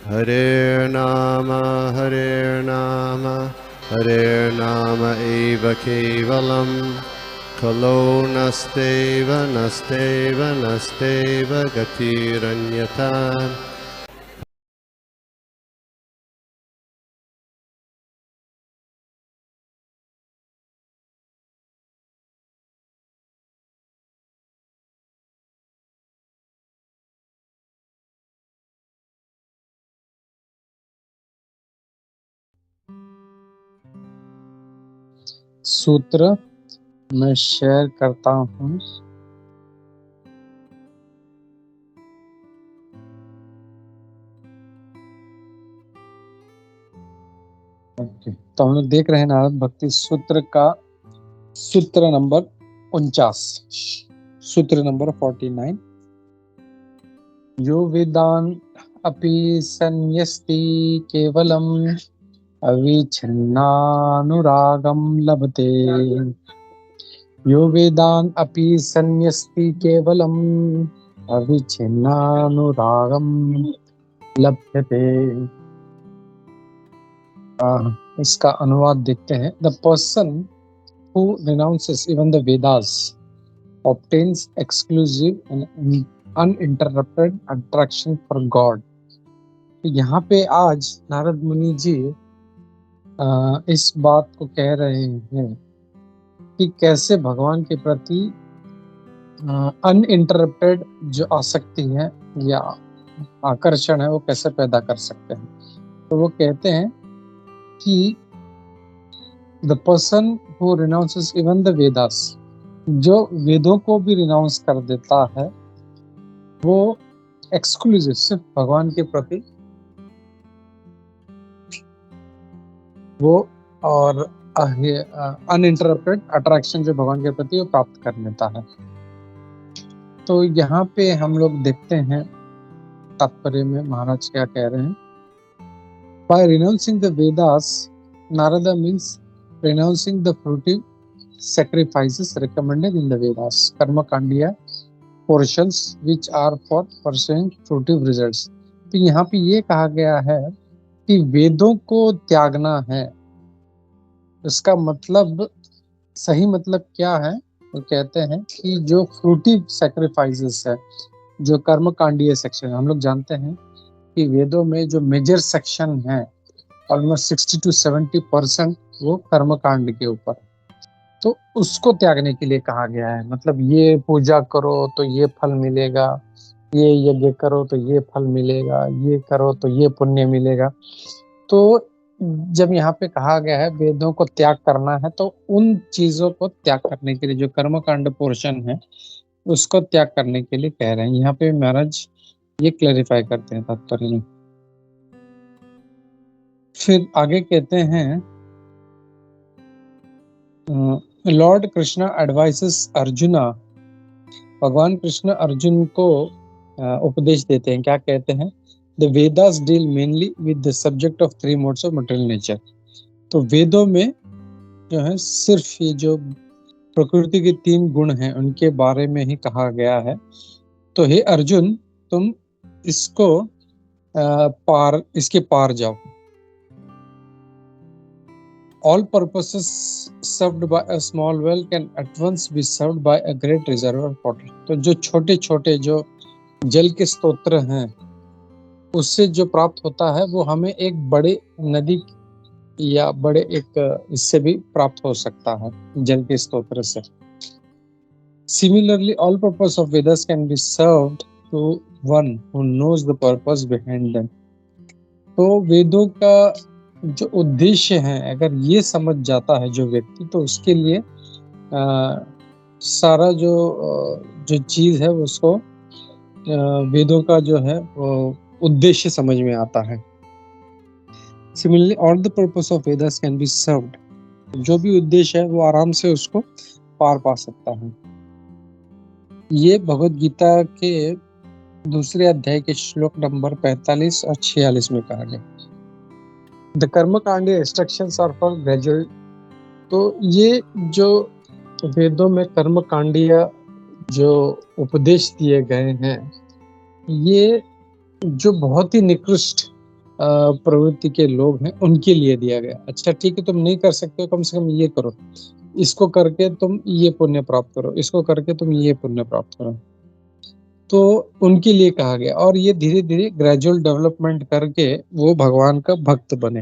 Hare Nama Hare Nama eva kevalam Kalo nasteva nasteva nasteva gatiranyata. सूत्र मैं share करता हूँ। तो हम लोग देख रहे हैं नारद भक्ति सूत्र का सूत्र नंबर 49, सूत्र नंबर 49। यो वेदान अपि संयस्ति केवलम अविच्छिन्नानुरागम लभते। यो वेदान अपि संयस्ति केवलम अविच्छिन्नानुरागम लभते। इसका अनुवाद देखते हैं। The person who renounces even the Vedas obtains exclusive and uninterrupted attraction for God. यहाँ पे आज नारद मुनि जी इस बात को कह रहे हैं कि कैसे भगवान के प्रति अनइंटरप्टेड जो आसक्ति है या आकर्षण है वो कैसे पैदा कर सकते हैं। तो वो कहते हैं कि the person who renounces even the Vedas, जो वेदों को भी रिनाउंस कर देता है, वो एक्सक्लूसिव सिर्फ भगवान के प्रति वो और अनइंटरप्टेड अट्रैक्शन जो भगवान के प्रति वो प्राप्त कर लेता है। तो यहाँ पे हम लोग देखते हैं तात्पर्य में महाराज क्या कह रहे हैं। By renouncing the Vedas, Narada means renouncing the fruitive sacrifices recommended in the Vedas, Karma Kandiya portions which are for pursuing fruitive results. तो यहाँ पे ये कहा गया है कि वेदों को त्यागना है। इसका मतलब सही मतलब क्या है? वो कहते हैं कि जो फ्रूटिव सैक्रिफाइसेस है, जो कर्म कांडीय सेक्शन, हम लोग जानते हैं कि वेदों में जो मेजर सेक्शन है ऑलमोस्ट 60 to 70% वो कर्म कांड के ऊपर, तो उसको त्यागने के लिए कहा गया है। मतलब ये पूजा करो तो ये फल मिलेगा, ये यज्ञ करो तो ये फल मिलेगा, ये करो तो ये पुण्य मिलेगा। तो जब यहाँ पे कहा गया है वेदों को त्याग करना है, तो उन चीजों को त्याग करने के लिए जो कर्म कांड पोर्शन है उसको त्याग करने के लिए कह रहे हैं। यहाँ पे महाराज ये क्लैरिफाई करते हैं तात्पर्य में। फिर आगे कहते हैं लॉर्ड कृष्णा एडवाइसेस अर्जुना। भगवान कृष्ण अर्जुन को उपदेश देते हैं। क्या कहते हैं? The Vedas deal mainly with the subject of 3 modes of material nature. तो वेदों में जो है सिर्फ ये जो प्रकृति के 3 गुण हैं उनके बारे में ही कहा गया है। तो हे अर्जुन, तुम इसको इसके पार जाओ। All purposes served by a small well can at once be served by a great reservoir of water. तो जो छोटे छोटे जो जल के स्तोत्र हैं उससे जो प्राप्त होता है वो हमें एक बड़े नदी या बड़े एक इससे भी प्राप्त हो सकता है, जल के स्तोत्र से। Similarly, all purpose of Vedas can be served to one who knows the purpose behind them. तो वेदों का जो उद्देश्य है अगर ये समझ जाता है जो व्यक्ति, तो उसके लिए सारा जो चीज है उसको वेदों का जो है वो उद्देश्य समझ में आता है। Similarly, all the purpose of Vedas can be served. जो भी उद्देश्य है वो आराम से उसको पार पा सकता है। ये भगवद गीता के 2 अध्याय के श्लोक नंबर 45 और 46 में कहा गया। द कर्म कांडीय इंस्ट्रक्शंस आर फॉर ग्रेजुअल। तो ये जो वेदों में कर्म कांडीय जो उपदेश दिए गए हैं, ये जो बहुत ही निकृष्ट प्रवृत्ति के लोग हैं उनके लिए दिया गया। अच्छा ठीक है, तुम नहीं कर सकते हो, कम से कम ये करो, इसको करके तुम ये पुण्य प्राप्त करो, इसको करके तुम ये पुण्य प्राप्त करो, तो उनके लिए कहा गया। और ये धीरे धीरे ग्रेजुअल डेवलपमेंट करके वो भगवान का भक्त बने।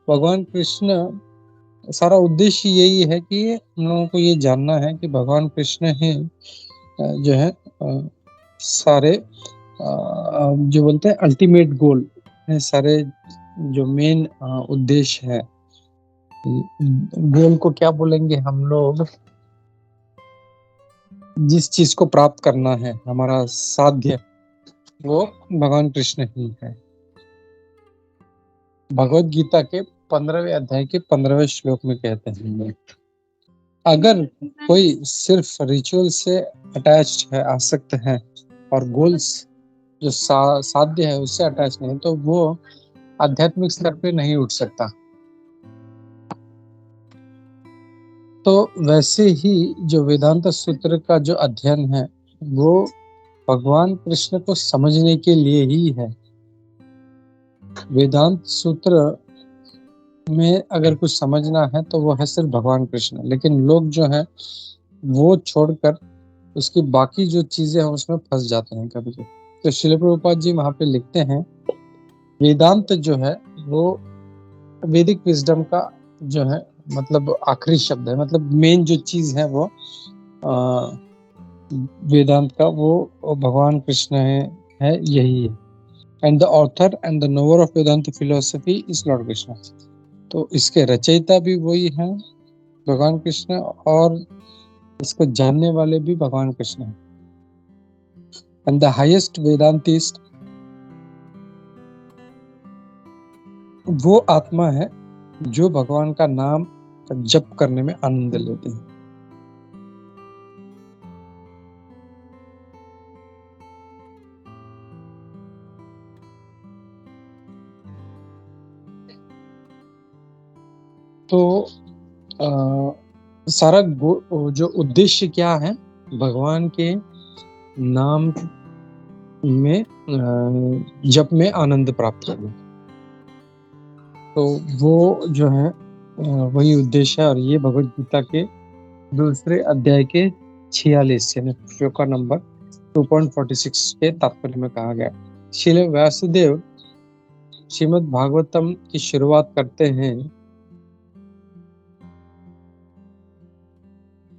भगवान कृष्ण, सारा उद्देश्य यही है कि हम लोगों को ये जानना है कि भगवान कृष्ण ही जो है सारे जो बोलते हैं अल्टीमेट गोल है, सारे जो मेन उद्देश्य है, गोल को क्या बोलेंगे हम लोग, जिस चीज को प्राप्त करना है हमारा साध्य, वो भगवान कृष्ण ही है। भगवत गीता के 15वें अध्याय के 15वें श्लोक में कहते हैं, अगर कोई सिर्फ रिचुअल से अटैच्ड है, आसक्त है, और गोल्स जो साध्य है उससे अटैच नहीं, तो वो आध्यात्मिक स्तर पे नहीं उठ सकता। तो वैसे ही जो वेदांत सूत्र का जो अध्ययन है वो भगवान कृष्ण को समझने के लिए ही है। वेदांत सूत्र में अगर कुछ समझना है तो वो है सिर्फ भगवान कृष्ण, लेकिन लोग जो है वो छोड़कर उसकी बाकी जो चीजें हैं उसमें फंस जाते हैं कभी कभी। तो श्रील प्रभुपाद जी वहां पे लिखते हैं, वेदांत जो है वो वैदिक विजडम का जो है मतलब आखिरी शब्द है, मतलब मेन जो चीज है वो वेदांत का वो भगवान कृष्ण है यही है। And the author and the knower of Vedanta philosophy is lord Krishna. तो इसके रचयिता भी वही हैं भगवान कृष्ण, और इसको जानने वाले भी भगवान कृष्ण हैं। एंड द हाईएस्ट वेदांतिस्ट वो आत्मा है जो भगवान का नाम जप करने में आनंद लेते हैं। तो सारा जो उद्देश्य क्या है, भगवान के नाम में जप में आनंद प्राप्त करना, तो वो जो है वही उद्देश्य है। और ये भगवत गीता के दूसरे अध्याय के 46 यानी श्लोक नंबर 2.46 के तात्पर्य में कहा गया। श्रील व्यासदेव श्रीमद् भागवतम की शुरुआत करते हैं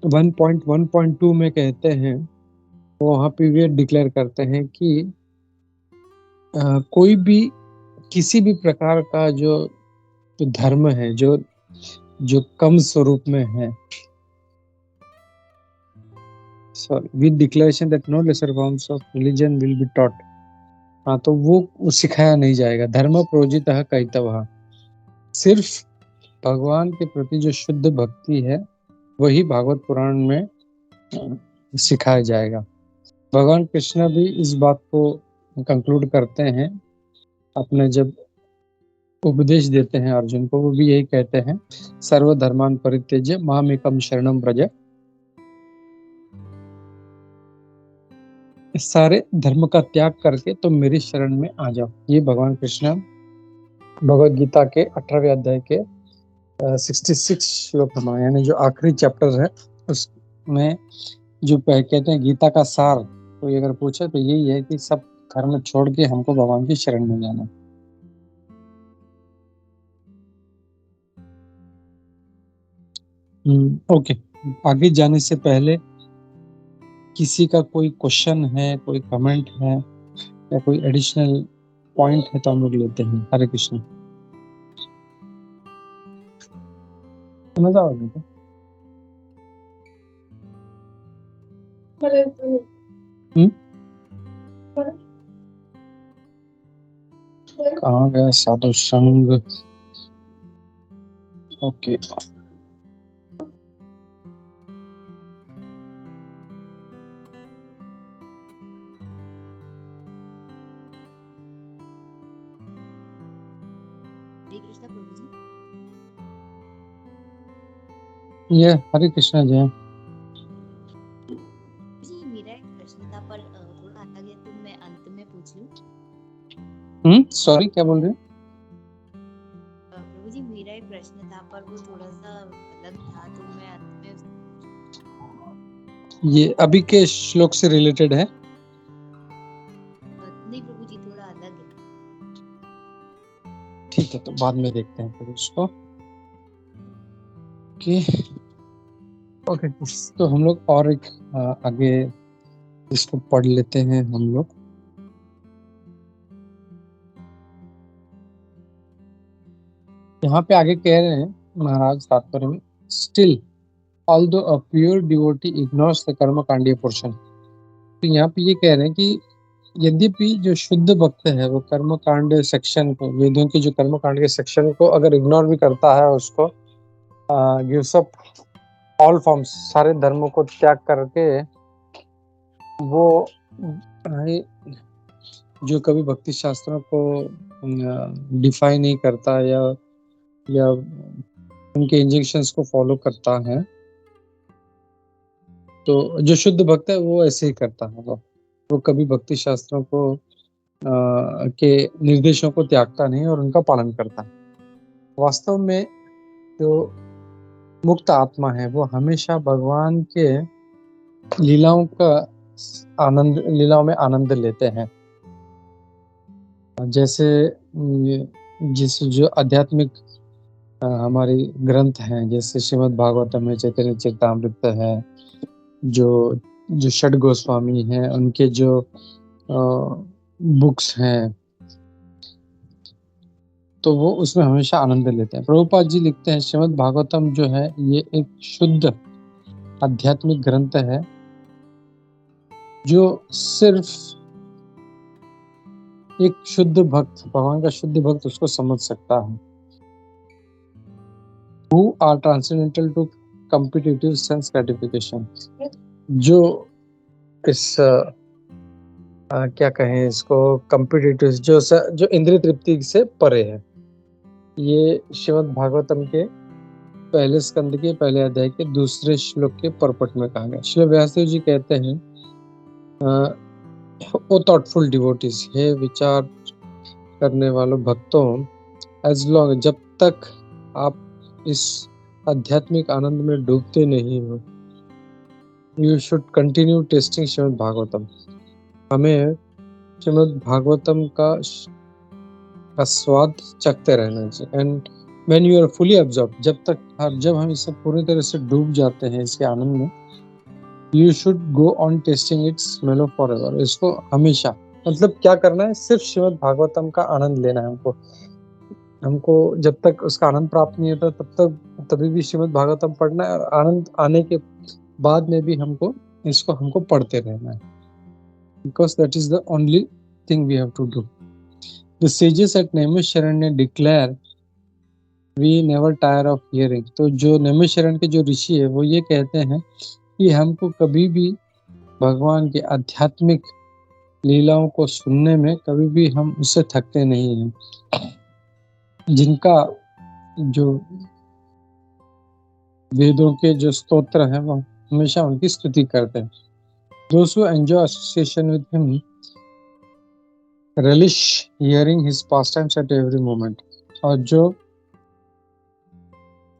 1.1.2 में, कहते हैं वहां पे वे डिक्लेयर करते हैं कि कोई भी किसी भी प्रकार का जो धर्म है जो कम स्वरूप में है, with declaration that no lesser forms of religion will be taught, हाँ तो वो सिखाया नहीं जाएगा। धर्म प्रोजितः कैतवः, सिर्फ भगवान के प्रति जो शुद्ध भक्ति है वही भागवत पुराण में सिखाया जाएगा। भगवान कृष्ण भी इस बात को कंक्लूड करते हैं, अपने जब उपदेश देते हैं अर्जुन को, वो भी यही कहते हैं, सर्वधर्मान परित्यज्य मामेकं शरणं व्रज, सारे धर्म का त्याग करके तुम मेरी शरण में आ जाओ। ये भगवान कृष्ण भगवत गीता के 18वें अध्याय के 66 श्लोक में, यानी जो आखिरी चैप्टर है उसमें जो कहते हैं गीता का सार, तो ये अगर पूछे तो यही है कि सब धर्म छोड़ के हमको भगवान की शरण में जाना। ओके, आगे जाने से पहले किसी का कोई क्वेश्चन है, कोई कमेंट है या कोई एडिशनल पॉइंट है तो हम लोग लेते हैं। हरे कृष्ण। समझ आ गया? कहाँ गया साधु संग? ओके, ये हरे कृष्ण जय। जी मेरा एक प्रश्न था, पर थोड़ा आता गया तो मैं अंत में पूछ लूं। सॉरी, क्या बोल रहे हैं? प्रभु जी, मेरा एक प्रश्न था पर वो थोड़ा सा अलग था, तो मैं अंत में ये अभी के श्लोक से रिलेटेड है? नहीं प्रभु जी, थोड़ा अलग है। ठीक है, तो बाद में देखते हैं फिर उसको। ओके, तो हम लोग और एक आगे इसको पढ़ लेते हैं हम लोग। यहाँ पे आगे कह रहे हैं महाराज तात्पर्य में, still although a pure devotee ignores the कर्मकांडीय पोर्शन। तो यहाँ पे ये कह रहे हैं कि यद्यपि जो शुद्ध भक्त है वो कर्मकांड सेक्शन को, वेदों के जो कर्मकांड के सेक्शन को अगर इग्नोर भी करता है, उसको गिव्स अप ऑल फॉर्म्स, सारे धर्मों को त्याग करके वो जो कभी भक्ति शास्त्रों को डिफाइन नहीं करता या उनके इंजेक्शंस को फॉलो करता है, तो जो शुद्ध भक्त है वो ऐसे ही करता है। वो कभी भक्ति शास्त्रों को के निर्देशों को त्यागता नहीं और उनका पालन करता है। वास्तव में जो मुक्त आत्मा है वो हमेशा भगवान के लीलाओं में आनंद लेते हैं। जैसे जो आध्यात्मिक हमारी ग्रंथ हैं, जैसे श्रीमद् भागवतम है, चैतन्य चरितामृत है, जो षड गोस्वामी हैं, उनके जो बुक्स हैं, तो वो उसमें हमेशा आनंद लेते हैं। प्रभुपाद जी लिखते हैं, श्रीमद् भागवतम जो है ये एक शुद्ध आध्यात्मिक ग्रंथ है जो सिर्फ एक शुद्ध भक्त, भगवान का शुद्ध भक्त उसको समझ सकता है। Who are transcendental to competitive sense gratification, जो इस क्या कहें इसको, कॉम्पिटिटिव, जो इंद्रिय तृप्ति से परे है। ये श्रीमद् भागवतम के पहले स्कंद के पहले अध्याय के दूसरे श्लोक के परपट में कहा गया। श्री व्यासदेव जी कहते हैं, ओ थॉटफुल डिवोटीज, हे विचार करने वालों भक्तों, एज लॉन्ग, जब तक आप इस आध्यात्मिक आनंद में डूबते नहीं हो, you should continue tasting Shrimad Bhagavatam. हमें श्रीमद् भागवतम का स्वाद चखते रहना चाहिए। And when you are fully absorb, जब हम इससे पूरी तरह से डूब जाते हैं इसके आनंद में, you should go on testing it's smell for ever. इसको हमेशा, मतलब क्या करना है, सिर्फ श्रीमद् भागवतम का आनंद लेना है हमको। जब तक उसका आनंद प्राप्त नहीं होता तभी भी श्रीमद् भागवतम पढ़ना है, और आनंद आने के बाद में भी हमको पढ़ते रहना है, because that is the only thing we have to do. The sages at Naimisharanya declare we never tire of hearing. तो जो नैमिषारण्य के जो ऋषि है वो ये कहते हैं कि हमको कभी भी भगवान के आध्यात्मिक लीलाओं को सुनने में कभी भी हम उससे थकते नहीं हैं। जिनका जो वेदों के जो स्तोत्र हैं वो हमेशा उनकी स्तुति करते हैं। Those who enjoy association with him relish hearing his pastimes at every moment। और जो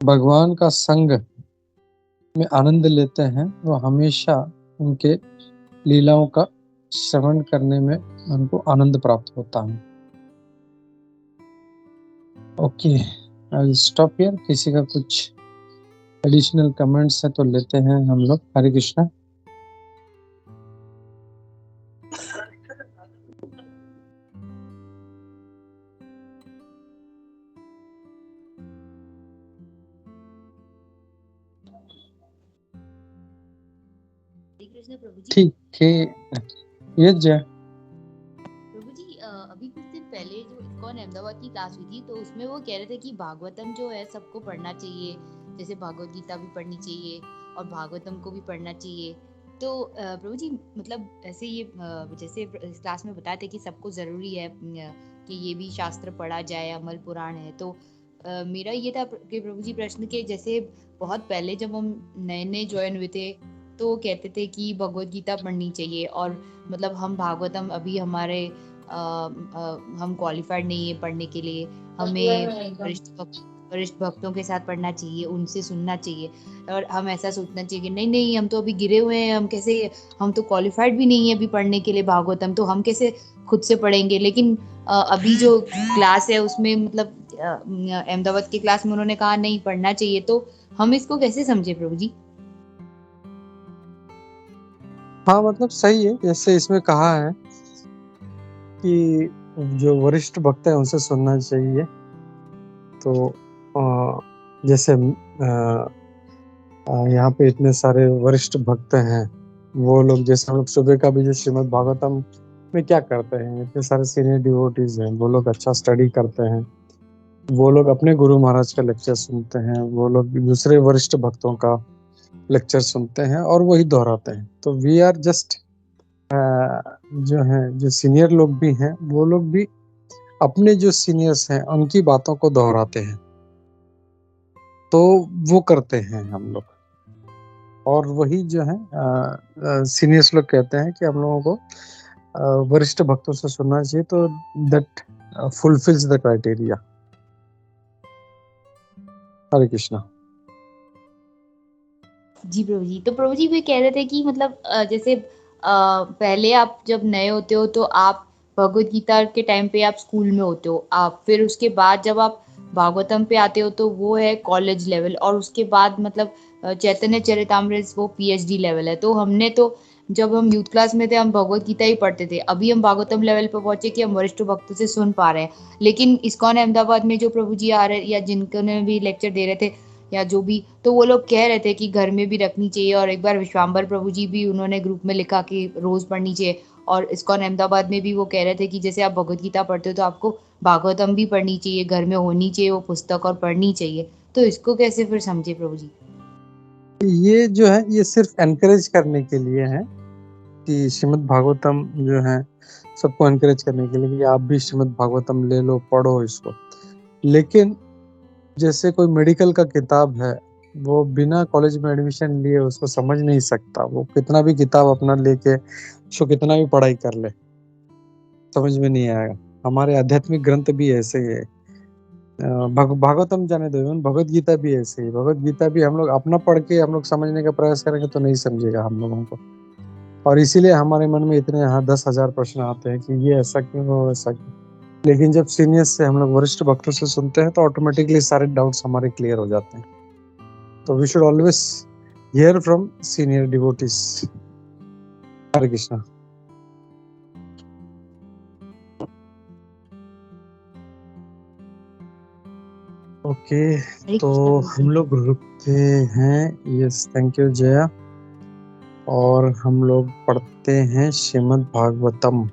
भगवान का संग में आनंद लेते हैं वो हमेशा उनके लीलाओं का श्रवण करने में उनको आनंद प्राप्त होता है। Okay, I will stop here. किसी का कुछ एडिशनल कमेंट्स है तो लेते हैं हम लोग। हरे कृष्णा। कृष्ण प्रभु जी। ठीक है, ये जय प्रभु जी, अभी कुछ दिन पहले जो इस्कॉन अहमदाबाद की क्लास हुई थी, तो उसमें वो कह रहे थे कि भागवतम जो है सबको पढ़ना चाहिए, जैसे भागवत गीता भी पढ़नी चाहिए और भागवतम को भी पढ़ना चाहिए। तो प्रभु जी, मतलब ऐसे ये जैसे इस क्लास में बताते कि सबको जरूरी है कि ये भी शास्त्र पढ़ा जाए, अमल पुराण है। तो मेरा ये था कि प्रभु जी प्रश्न के, जैसे बहुत पहले जब हम नए नए ज्वाइन हुए थे तो कहते थे कि भगवत गीता पढ़नी चाहिए, और मतलब हम भागवतम अभी हमारे हम क्वालिफाइड नहीं है पढ़ने के लिए, हमें वरिष्ठ भक्तों के साथ पढ़ना चाहिए, उनसे सुनना चाहिए, और हम ऐसा सोचना चाहिए कि नहीं नहीं हम तो अभी गिरे हुए हैं, हम तो क्वालिफाइड भी नहीं है अभी पढ़ने के लिए भागवतम, तो हम कैसे खुद से पढ़ेंगे। लेकिन अभी जो क्लास है उसमें मतलब अहमदाबाद की क्लास में उन्होंने कहा नहीं पढ़ना चाहिए, तो हम इसको कैसे समझे प्रभु जी? हाँ मतलब सही है, जैसे इसमें कहा है कि जो वरिष्ठ भक्त है उनसे सुनना चाहिए। तो जैसे यहाँ पे इतने सारे वरिष्ठ भक्त हैं, वो लोग जैसे हम लोग सुबह का भी जो श्रीमद् भागवतम में क्या करते हैं, इतने सारे सीनियर डिवोटीज हैं, वो लोग अच्छा स्टडी करते हैं, वो लोग अपने गुरु महाराज का लेक्चर सुनते हैं, वो लोग दूसरे वरिष्ठ भक्तों का लेक्चर सुनते हैं और वही दोहराते हैं। तो वी आर जस्ट जो हैं, जो सीनियर लोग भी हैं, वो लोग भी अपने जो सीनियर्स हैं उनकी बातों को दोहराते हैं, तो वो करते हैं हम लोग। और वही जो है सीनियर्स लोग कहते हैं कि हम लोगों को वरिष्ठ भक्तों से सुनना चाहिए, तो दैट फुलफिल्स द क्राइटेरिया। हरे कृष्णा। जी प्रभु जी, तो प्रभु जी वे कह रहे थे कि मतलब जैसे पहले आप जब नए होते हो तो आप भगवत गीता के टाइम पे आप स्कूल में होते हो, आप फिर उसके बाद जब आप भागवतम पे आते हो तो वो है कॉलेज लेवल, और उसके बाद मतलब चैतन्य चरितामृत वो पीएचडी लेवल है। तो हमने तो जब हम यूथ क्लास में थे हम भगवत गीता ही पढ़ते थे, अभी हम भागवतम लेवल पे पहुंचे कि हम वरिष्ठ भक्तों से सुन पा रहे हैं। लेकिन इस्कॉन अहमदाबाद में जो प्रभु जी आ रहे या जिनको ने भी लेक्चर दे रहे थे या जो भी, तो वो लोग कह रहे थे कि घर में भी रखनी चाहिए, और एक बार विश्वाम्बर प्रभु जी भी उन्होंने ग्रुप में लिखा कि रोज पढ़नी चाहिए। और इस्कॉन अहमदाबाद में भी वो कह रहे थे कि जैसे आप भगवत गीता पढ़ते हो तो आपको भागवतम भी पढ़नी चाहिए, घर में होनी चाहिए वो पुस्तक और पढ़नी चाहिए। तो इसको कैसे फिर समझे प्रभु जी? ये जो है ये सिर्फ एनकरेज करने के लिए है कि श्रीमद् भागवतम जो है सबको एनकरेज करने के लिए कि आप भी श्रीमद् भागवतम ले लो, पढ़ो इसको। लेकिन जैसे कोई मेडिकल का किताब है, वो बिना कॉलेज में एडमिशन लिए उसको समझ नहीं सकता, वो कितना भी किताब अपना लेके उसको कितना भी पढ़ाई कर ले, समझ में नहीं आएगा। हमारे आध्यात्मिक ग्रंथ भी ऐसे ही है, भागवतम जाने दो, इवन भगवत गीता भी ऐसे ही। भगवत गीता भी हम लोग अपना पढ़ के हम लोग समझने का प्रयास करेंगे तो नहीं समझेगा हम लोगों को, और इसीलिए हमारे मन में इतने यहाँ 10,000 प्रश्न आते हैं कि ये ऐसा क्यों, वो ऐसा क्यों। लेकिन जब सीनियर्स से हम लोग वरिष्ठ भक्तों से सुनते हैं तो ऑटोमेटिकली सारे डाउट्स हमारे क्लियर हो जाते हैं। तो we should always hear from senior devotees. Hare Krishna. Okay, तो हम लोग रुकते हैं। Yes, thank you Jaya. और हम लोग पढ़ते हैं श्रीमद् भागवतम।